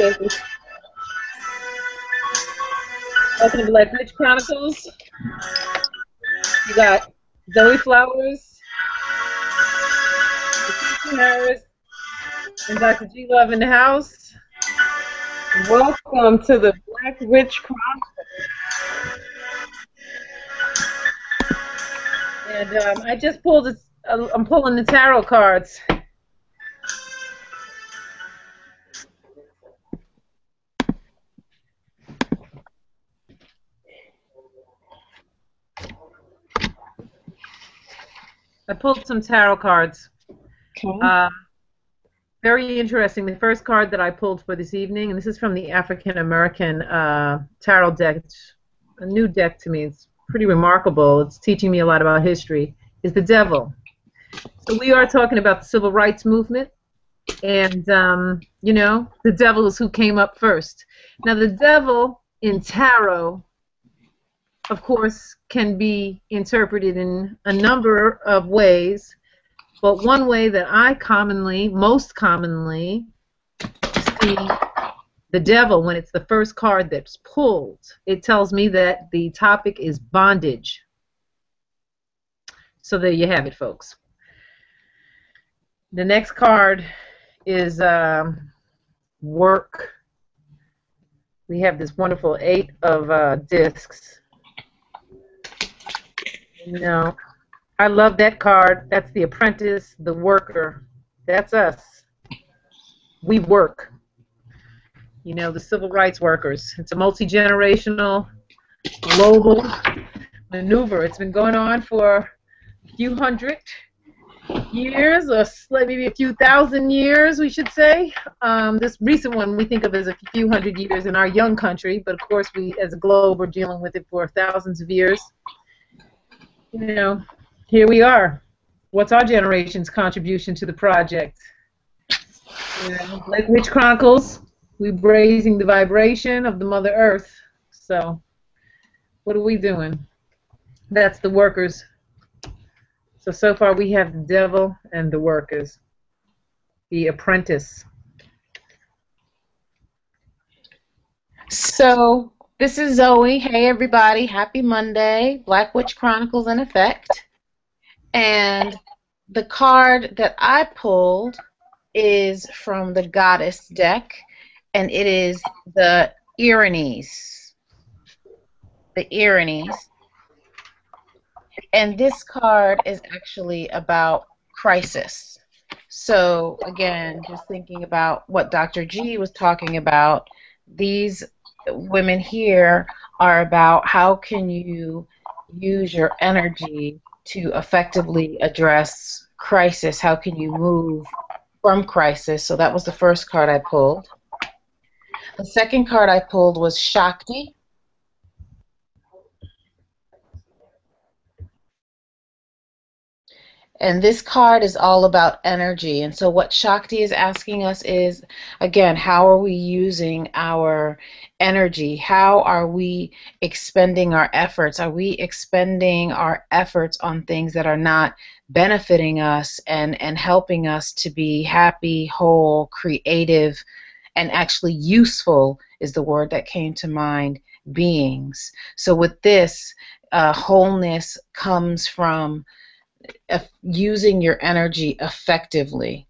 Welcome to Black Witch Chronicles. You got Zoe Flowers, Patricia Harris, and Dr. G Love in the house. Welcome to the Black Witch Chronicles. And I just pulled. I'm pulling the tarot cards. I pulled some tarot cards. Okay. Very interesting. The first card that I pulled for this evening, and this is from the African American tarot deck. It's a new deck to me. It's pretty remarkable. It's teaching me a lot about history. Is the Devil. So we are talking about the civil rights movement, and you know, the devil is who came up first. Now, the devil in tarot, of course, can be interpreted in a number of ways, but one way that I most commonly see the devil when it's the first card that's pulled, it tells me that the topic is bondage. So there you have it, folks. The next card is work. We have this wonderful 8 of discs. You know, I love that card. That's the apprentice, the worker. That's us. We work. You know, the civil rights workers. It's a multi-generational, global maneuver. It's been going on for a few hundred years, or maybe a few thousand years, we should say. This recent one we think of as a few hundred years in our young country, but of course we, as a globe, are dealing with it for thousands of years. You know, here we are. What's our generation's contribution to the project? You know, like Witch Chronicles, we're raising the vibration of the Mother Earth. So, what are we doing? That's the workers. So far we have the devil and the workers. The apprentice. So this is Zoe. Hey everybody, happy Monday. Black Witch Chronicles in effect. And the card that I pulled is from the Goddess deck, and it is the Erinyes. The Erinyes. And this card is actually about crisis. So again, just thinking about what Dr. G was talking about, these women here are about how can you use your energy to effectively address crisis. How can you move from crisis? So that was the first card I pulled. The second card I pulled was Shakti. And this card is all about energy. And so what Shakti is asking us is, again, how are we using our energy? How are we expending our efforts? Are we expending our efforts on things that are not benefiting us and helping us to be happy, whole, creative, and actually useful is the word that came to mind, beings. So with this, wholeness comes from using your energy effectively.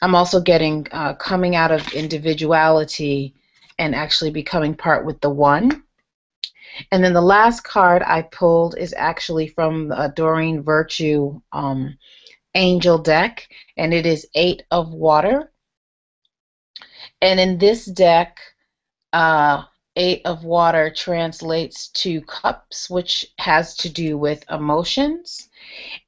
I'm also getting coming out of individuality and actually becoming part with the one. And then the last card I pulled is actually from the Doreen Virtue Angel deck, and it is 8 of Water. And in this deck, 8 of Water translates to cups, which has to do with emotions.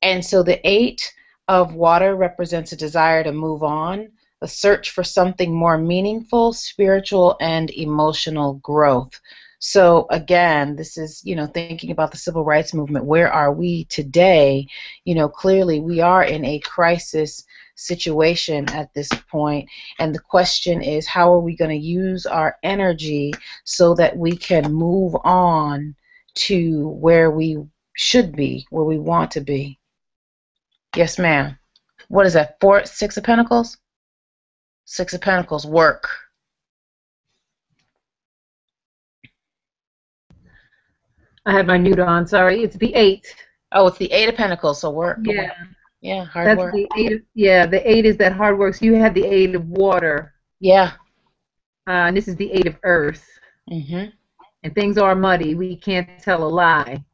And so the 8 of Water represents a desire to move on, a search for something more meaningful, spiritual, and emotional growth. So again, this is, you know, thinking about the civil rights movement. Where are we today? You know, clearly we are in a crisis situation at this point, and the question is, how are we going to use our energy so that we can move on to where we should be, where we want to be? Yes, ma'am. What is that? 6 of Pentacles? 6 of Pentacles, work. I had my mute on. Sorry, it's the eight. Oh, it's the Eight of Pentacles, so work. Yeah, Yeah, hard that's work. the eight. Yeah, the eight is that hard work. So you had the eight of water, Yeah. and this is the eight of earth. Mhm. And things are muddy. We can't tell a lie.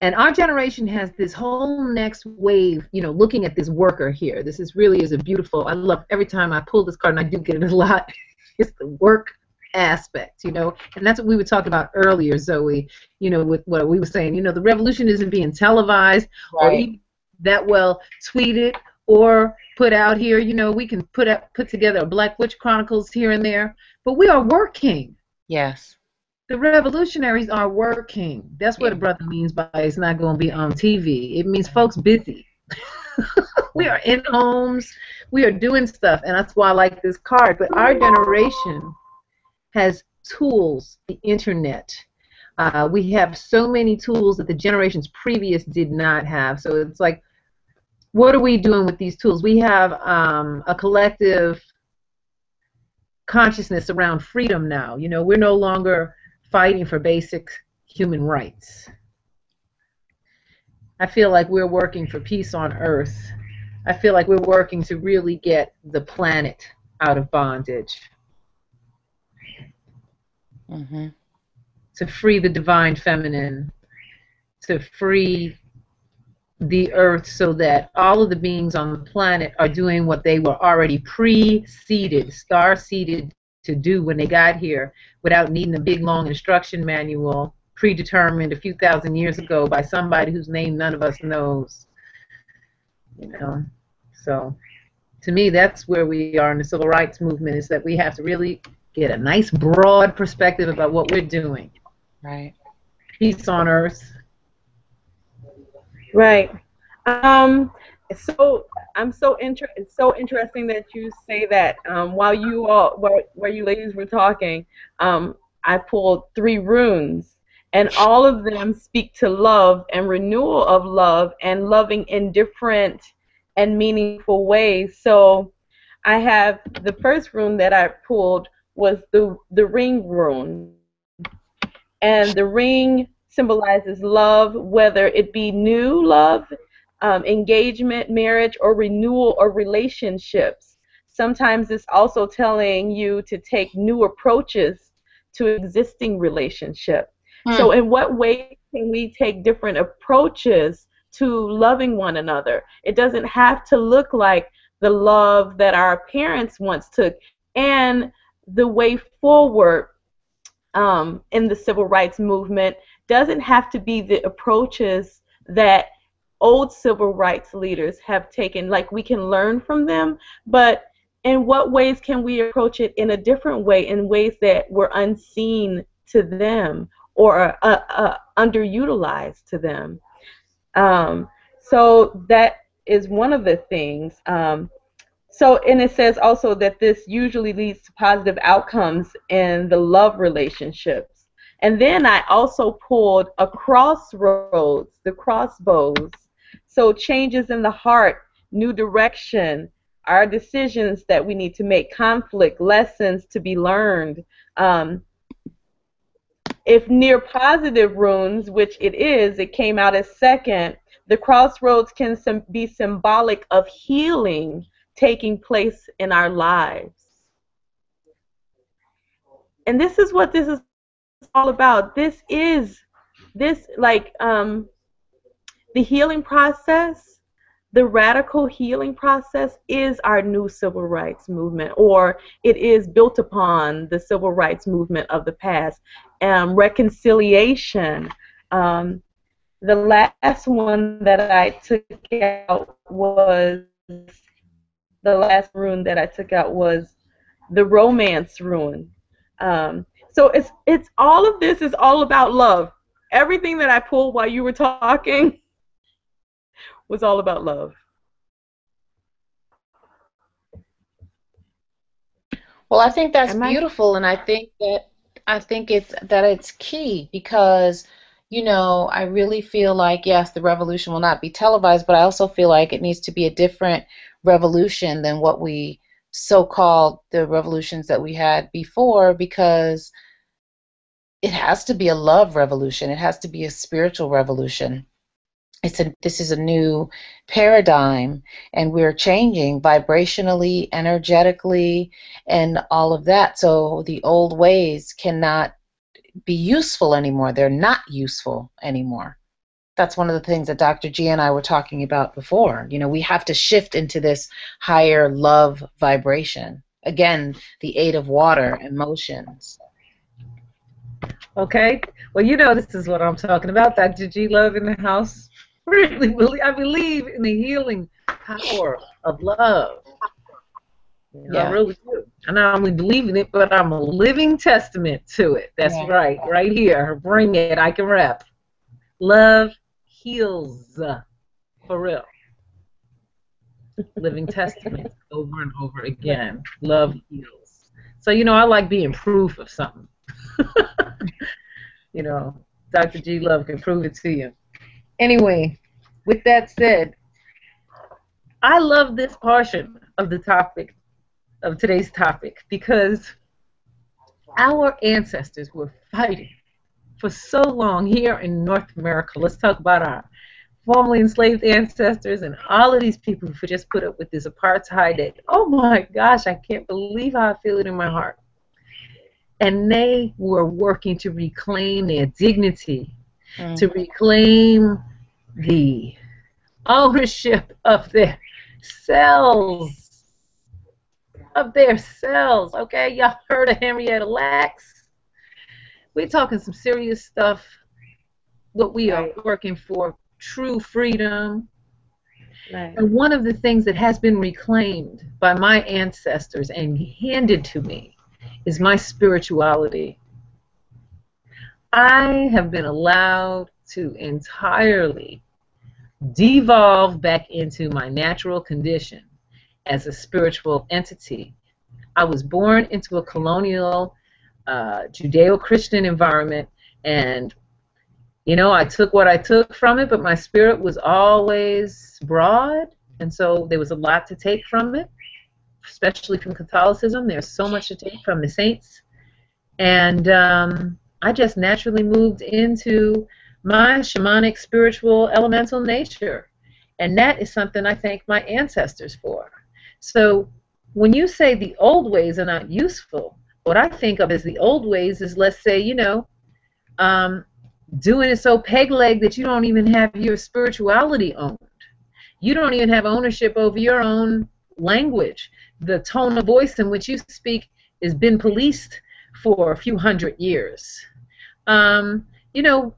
And our generation has this whole next wave, looking at this worker here. This is really is a beautiful, I love every time I pull this card, and I do get it a lot, it's the work aspect, and that's what we were talking about earlier, Zoe, with what we were saying, the revolution isn't being televised or Right. even that well tweeted or put out here. We can put together a Black Witch Chronicles here and there, but we are working. Yes. The revolutionaries are working. That's what Yeah. a brother means by it's not going to be on TV. It means folks busy. We are in homes. We are doing stuff, and that's why I like this card. But our generation has tools, the internet. We have so many tools that the generations previous did not have. So it's like, what are we doing with these tools? We have a collective consciousness around freedom now. We're no longer fighting for basic human rights. I feel like we're working for peace on earth. I feel like we're working to really get the planet out of bondage, Mhm. to free the divine feminine, to free the earth so that all of the beings on the planet are doing what they were already preceded, star-seeded to do when they got here without needing a big long instruction manual predetermined a few thousand years ago by somebody whose name none of us knows. So to me, that's where we are in the civil rights movement, is that we have to really get a nice broad perspective about what we're doing. Right. Peace on earth. Right. So it's so interesting that you say that. While you ladies were talking, I pulled 3 runes, and all of them speak to love and renewal of love and loving in different and meaningful ways. So I have the first rune that I pulled was the ring rune, and the ring symbolizes love, whether it be new love, engagement, marriage, or renewal or relationships. Sometimes it's also telling you to take new approaches to existing relationship. Hmm. So in what way can we take different approaches to loving one another? It doesn't have to look like the love that our parents once took. And the way forward in the civil rights movement doesn't have to be the approaches that old civil rights leaders have taken. Like, we can learn from them, but in what ways can we approach it in a different way, in ways that were unseen to them or underutilized to them? So that is one of the things. And it says also that this usually leads to positive outcomes in the love relationships. And then I also pulled a crossroads, the crossbows. So changes in the heart, new direction, our decisions that we need to make, conflict, lessons to be learned. If near positive runes, which it is, it came out as second, the crossroads can be symbolic of healing taking place in our lives. And this is what this is all about. This like the healing process, the radical healing process is our new civil rights movement, or it is built upon the civil rights movement of the past. Reconciliation. The last one that I took out was the last rune that I took out was the romance rune. So it's all of this is all about love. Everything that I pulled while you were talking was all about love. Well, I think that's Am I? beautiful, and I think it's key because, I really feel like, yes, the revolution will not be televised, but I also feel like it needs to be a different revolution than what we so-called the revolutions that we had before, because it has to be a love revolution. It has to be a spiritual revolution. This is a new paradigm, and we're changing vibrationally, energetically, and all of that. So the old ways cannot be useful anymore. They're not useful anymore. That's one of the things that Dr. G and I were talking about before. You know, we have to shift into this higher love vibration. Again, the aid of water, emotions. Okay. Well, you know, this is what I'm talking about. Dr. G Love in the house. Really believe, I believe in the healing power of love. You know, I Yeah. really do. I not only believe in it, but I'm a living testament to it. That's Yeah. right here. Bring it. I can rap. Love heals. For real. Living testament over and over again. Love heals. So, you know, I like being proof of something. You know, Dr. G Love can prove it to you. Anyway, with that said, I love this portion of the topic, of today's topic, because our ancestors were fighting for so long here in North America. Let's talk about our formerly enslaved ancestors and all of these people who just put up with this apartheid that, oh my gosh, I can't believe how I feel it in my heart. And they were working to reclaim their dignity, to reclaim the ownership of their cells, okay? Y'all heard of Henrietta Lacks? We're talking some serious stuff, what we are working for, true freedom. Right. And one of the things that has been reclaimed by my ancestors and handed to me is my spirituality. I have been allowed to entirely devolve back into my natural condition as a spiritual entity. I was born into a colonial Judeo-Christian environment, and you know, I took what I took from it, but my spirit was always broad, and so there was a lot to take from it, especially from Catholicism. There's so much to take from the saints, and I just naturally moved into my shamanic, spiritual, elemental nature, and that is something I thank my ancestors for. So when you say the old ways are not useful, what I think of as the old ways is, let's say, you know, doing it so peg-leg that you don't even have your spirituality owned. You don't even have ownership over your own language. The tone of voice in which you speak has been policed for a few hundred years. You know,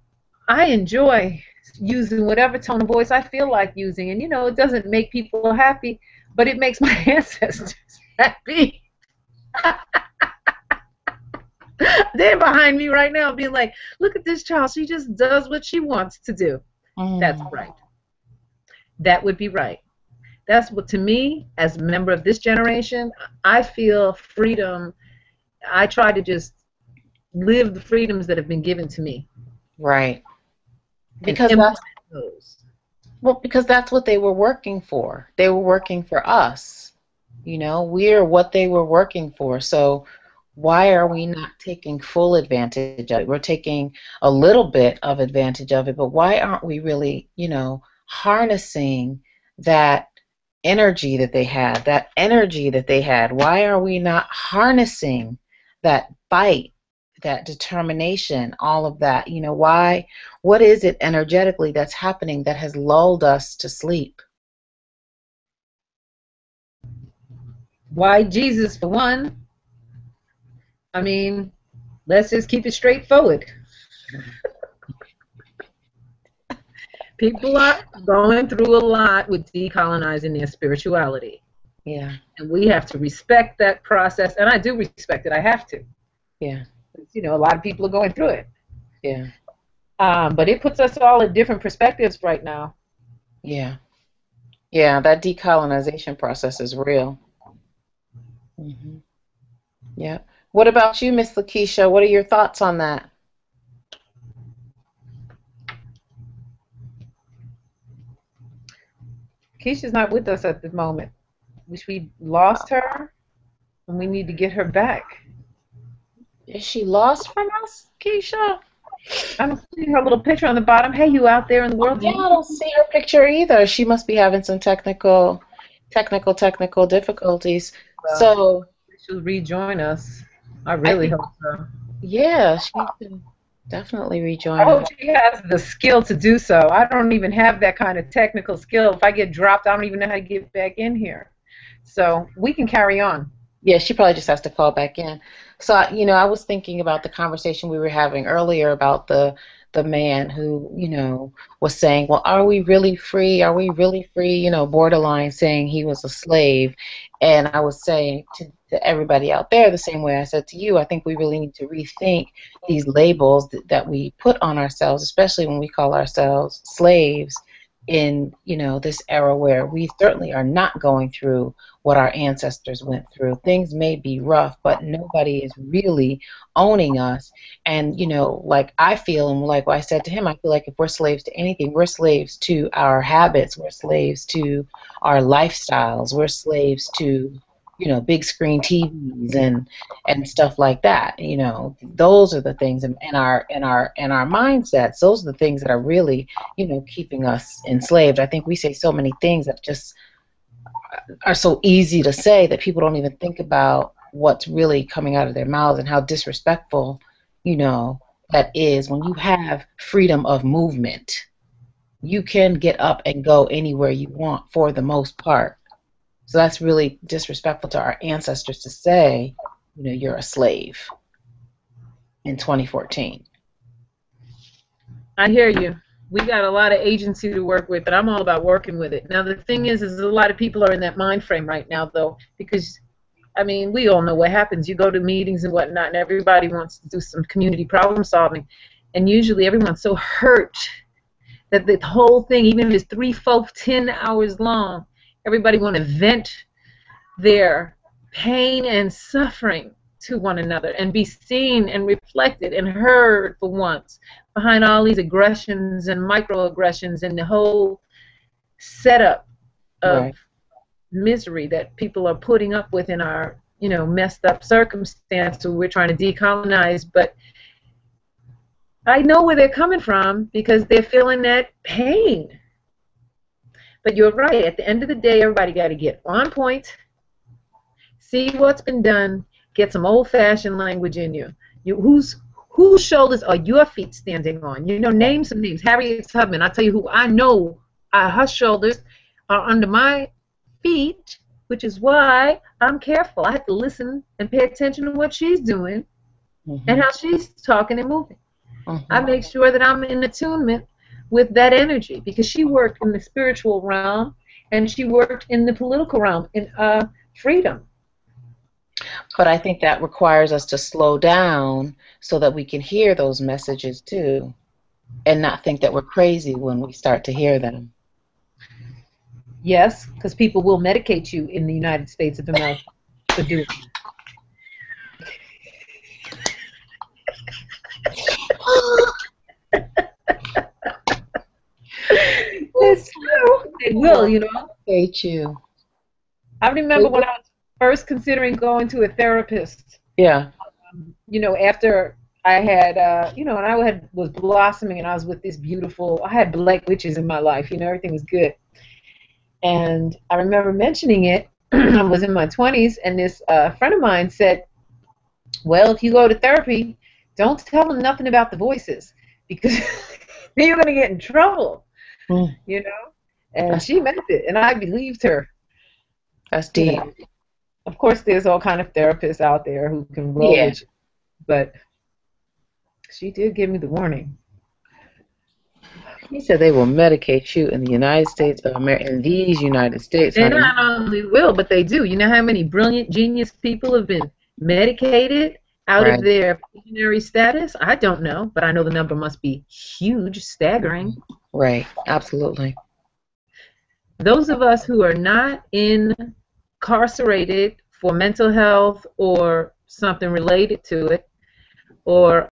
I enjoy using whatever tone of voice I feel like using, and you know, it doesn't make people happy, but it makes my ancestors happy. They're behind me right now being like, look at this child, she just does what she wants to do. That's right. That would be right. That's what, to me, as a member of this generation, I feel freedom. I try to just live the freedoms that have been given to me. Right. Because that's what they were working for. They were working for us. You know, we're what they were working for. So why are we not taking full advantage of it? We're taking a little bit of advantage of it, but why aren't we really, you know, harnessing that energy that they had, Why are we not harnessing that fight, that determination, all of that? You know, why? What is it energetically that's happening that has lulled us to sleep? Why Jesus, for one? I mean, let's just keep it straightforward. People are going through a lot with decolonizing their spirituality. Yeah. And we have to respect that process, and I do respect it. I have to. Yeah. You know, a lot of people are going through it. Yeah. But it puts us all in different perspectives right now. Yeah. Yeah, that decolonization process is real. Mm-hmm. Yeah. What about you, Miss Lakeisha? What are your thoughts on that? Keisha's not with us at the moment. Wish we lost her, and we need to get her back. Is she lost from us, Keisha? I don't see her little picture on the bottom. Hey, you out there in the world? Yeah, I don't see her picture either. She must be having some technical difficulties. Well, So she'll rejoin us. I I really think, hope so. yeah, she can definitely I rejoin hope us. she has the skill to do so. I don't even have that kind of technical skill. If I get dropped, I don't even know how to get back in here. So we can carry on. Yeah, she probably just has to call back in. So, I was thinking about the conversation we were having earlier about the man who, was saying, "Well, are we really free? Are we really free?" Borderline saying he was a slave. And I was saying to everybody out there the same way I said to you, I think we really need to rethink these labels that we put on ourselves, especially when we call ourselves slaves in, this era where we certainly are not going through what our ancestors went through. Things may be rough, but nobody is really owning us. And, like I feel, and like I said to him, I feel like if we're slaves to anything, we're slaves to our habits, we're slaves to our lifestyles, we're slaves to, big screen TVs and stuff like that. Those are the things, and our mindsets. Those are the things that are really, keeping us enslaved. I think we say so many things that just are so easy to say that people don't even think about what's really coming out of their mouths and how disrespectful, that is. When you have freedom of movement, you can get up and go anywhere you want for the most part. So that's really disrespectful to our ancestors to say, you're a slave in 2014. I hear you. We got a lot of agency to work with, but I'm all about working with it. Now, the thing is a lot of people are in that mind frame right now, though, because, I mean, we all know what happens. You go to meetings and whatnot, and everybody wants to do some community problem solving, and usually everyone's so hurt that the whole thing, even if it's 3, 4, 10 hours long, everybody want to vent their pain and suffering to one another and be seen and reflected and heard for once behind all these aggressions and microaggressions and the whole setup of Right. misery that people are putting up with in our messed up circumstance we're trying to decolonize. But I know where they're coming from because they're feeling that pain. But you're right, at the end of the day, everybody got to get on point, see what's been done, get some old-fashioned language in you. Whose shoulders are your feet standing on? Name some names. Harriet Tubman. I'll tell you who I know. Her shoulders are under my feet, which is why I'm careful. I have to listen and pay attention to what she's doing and how she's talking and moving. I make sure that I'm in attunement with that energy because she worked in the spiritual realm and she worked in the political realm in freedom. But I think that requires us to slow down so that we can hear those messages too, and not think that we're crazy when we start to hear them. Yes, because people will medicate you in the United States of America for doing it's true. They will. Hate you. I remember when I was first considering going to a therapist. Yeah. After I had, and I was blossoming, and I was with this beautiful. I had black witches in my life. Everything was good. And I remember mentioning it. I was in my 20s, and this friend of mine said, "Well, if you go to therapy, don't tell them nothing about the voices because then you're going to get in trouble." And she meant it, and I believed her. That's deep. Of course, there's all kind of therapists out there who can roll with you, but she did give me the warning. He said they will medicate you in the United States of America, in these United States, They honey. not only will, but they do. You know how many brilliant, genius people have been medicated out of their visionary status? I don't know, but I know the number must be huge, staggering. Right, absolutely. Those of us who are not incarcerated for mental health or something related to it, or